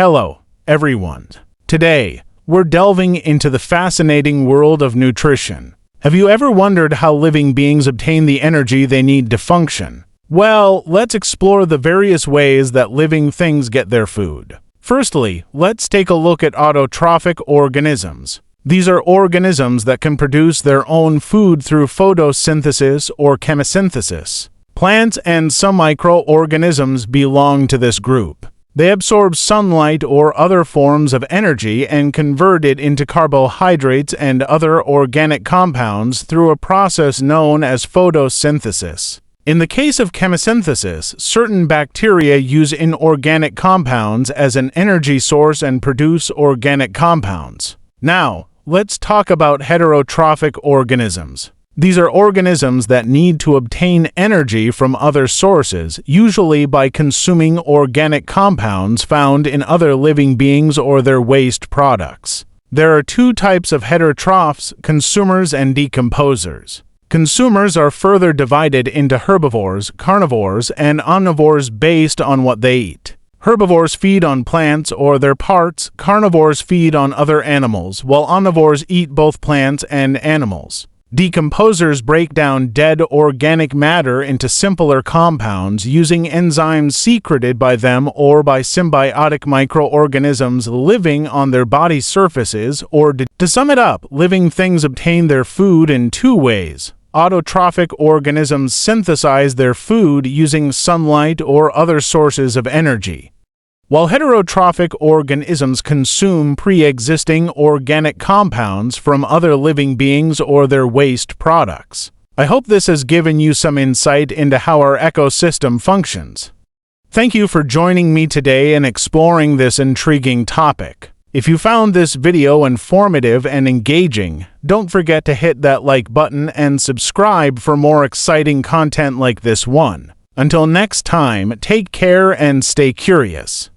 Hello, everyone. Today, we're delving into the fascinating world of nutrition. Have you ever wondered how living beings obtain the energy they need to function? Well, let's explore the various ways that living things get their food. Firstly, let's take a look at autotrophic organisms. These are organisms that can produce their own food through photosynthesis or chemosynthesis. Plants and some microorganisms belong to this group. They absorb sunlight or other forms of energy and convert it into carbohydrates and other organic compounds through a process known as photosynthesis. In the case of chemosynthesis, certain bacteria use inorganic compounds as an energy source and produce organic compounds. Now, let's talk about heterotrophic organisms. These are organisms that need to obtain energy from other sources, usually by consuming organic compounds found in other living beings or their waste products. There are two types of heterotrophs: consumers and decomposers. Consumers are further divided into herbivores, carnivores, and omnivores based on what they eat. Herbivores feed on plants or their parts, carnivores feed on other animals, while omnivores eat both plants and animals. Decomposers break down dead organic matter into simpler compounds using enzymes secreted by them or by symbiotic microorganisms living on their body surfaces. To sum it up, living things obtain their food in two ways. Autotrophic organisms synthesize their food using sunlight or other sources of energy, while heterotrophic organisms consume pre-existing organic compounds from other living beings or their waste products. I hope this has given you some insight into how our ecosystem functions. Thank you for joining me today in exploring this intriguing topic. If you found this video informative and engaging, don't forget to hit that like button and subscribe for more exciting content like this one. Until next time, take care and stay curious.